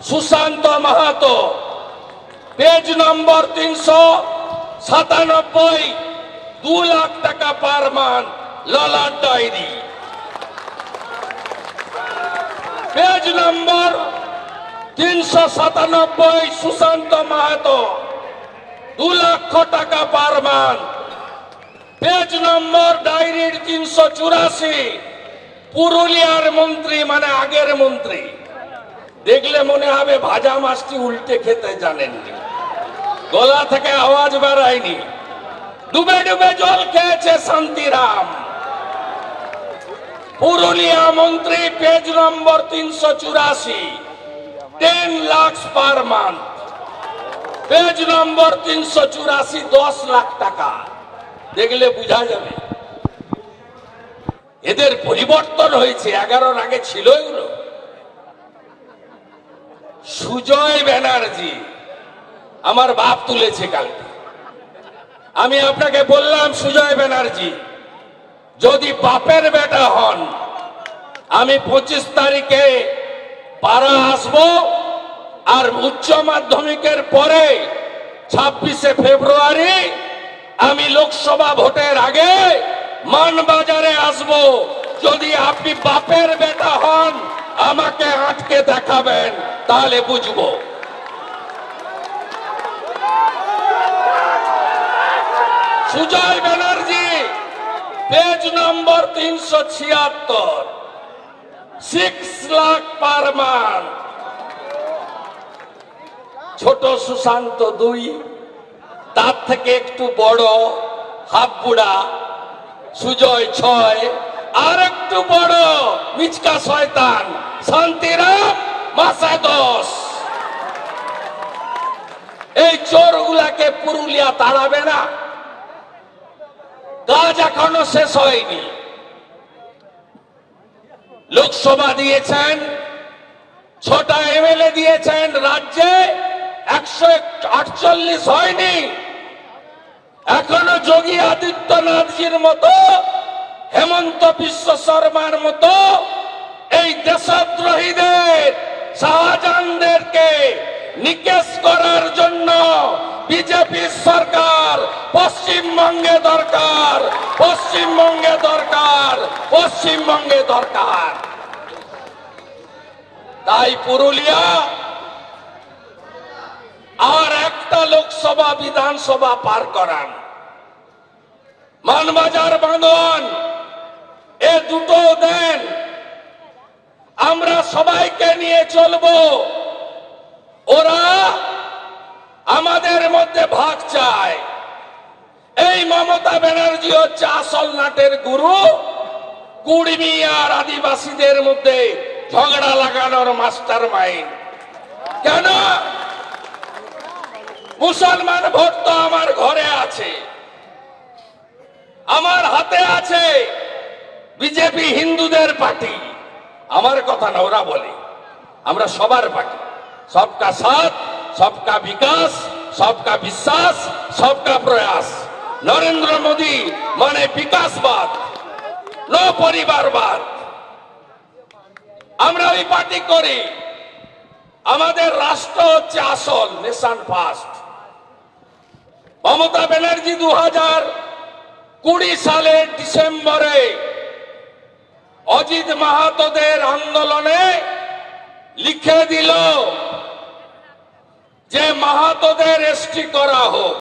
Sushant Mahato, page number 397, 2 lakh টাকা per month, ললাট diary. Page number 397, Sushant Mahato, 2 লক্ষ টাকা পার মান্থ। পেজ নম্বর ডায়েরির 384, পুরুলিয়ার মন্ত্রী, মানে আগের মন্ত্রী, দেখলে মনে হবে ভাজা মাছটি উল্টে খেতে জানেননি, গলা থেকে আওয়াজ বেরায়নি, ডুবে ডুবে জল খেয়েছে শান্তিরাম। পুরুলিয়া মন্ত্রী, পেজ নম্বর 384, 10 লাখ পার মান্থ। পেজ নম্বর 384, 10 লাখ টাকা। দেখলে বোঝা যাবে এদের পরিবর্তন হয়েছে, 11-র আগে ছিল এগুলো। সুজয় ব্যানার্জি, আমার বাপ তুলেছে কালকে। আমি আপনাকে বললাম, সুজয় ব্যানার্জি যদি বাপের বেটা হন, আমি 25 তারিখে পাড়া আসবো, আর উচ্চ মাধ্যমিকের পরে 26শে ফেব্রুয়ারি আমি লোকসভা ভোটের আগে মানবাজারে আসব। যদি আপনি বাপের বেটা হন, আমাকে আটকে দেখাবেন, তাহলে বুঝবো। Sujoy Banerjee, page number 376, 6 lakh per month. ছোট সুশান্ত 2, তার থেকে একটু বড় হাফ বুড়া সুজয় 6, আর একটু বড় মিচকা শয়তান শান্তিরাম মাসে 10। এই চোরগুলাকে পুরুলিয়া তাড়াবে না, কাজ এখনো শেষ হয়নি। লোকসভা দিয়েছেন, 6টা এমএলএ দিয়েছেন, রাজ্যে 148 হয়নি। এখনো যোগী আদিত্যনাথজির মতো, হেমন্ত বিশ্ব শর্মার মতো এই দেশদ্রোহীদের, শাহজাহানদেরকে নিকেশ করার জন্য বিজেপি সরকার পশ্চিমবঙ্গে দরকার, পশ্চিমবঙ্গে দরকার, পশ্চিমবঙ্গে দরকার। তাই পুরুলিয়া আর একটা লোকসভা বিধানসভা পার করান, মানবাজার বাঁধন, এ দুটো দেন, আমরা সবাইকে নিয়ে চলবো। ওরা আমাদের মধ্যে ভাগ চায়। এই মমতা ব্যানার্জি হচ্ছে আসল নাটের গুরু, কুড়মি আর আদিবাসীদের মধ্যে ঝগড়া লাগানোর মাস্টার মাইন্ড। কেন? মুসলমান ভোট তো আমার ঘরে আছে, আমার হাতে আছে। বিজেপি হিন্দুদের পার্টি, আমার কথা না, ওরা বলে আমরা সবার পার্টি, সবকা সাথ, সবকা বিকাশ, সবকা বিশ্বাস, সবকা প্রয়াস। নরেন্দ্র মোদী মানে বিকাশবাদ, নো পরিবারবাদ। আমরা ওই পার্টি করি। আমাদের রাষ্ট্র হচ্ছে আসল, নেশন ফার্স্ট। মমতা ব্যানার্জি 2020 সালের ডিসেম্বরে অজিত মাহাতোদের আন্দোলনে লিখে দিল যে মাহাতোদের এসটি করা হোক।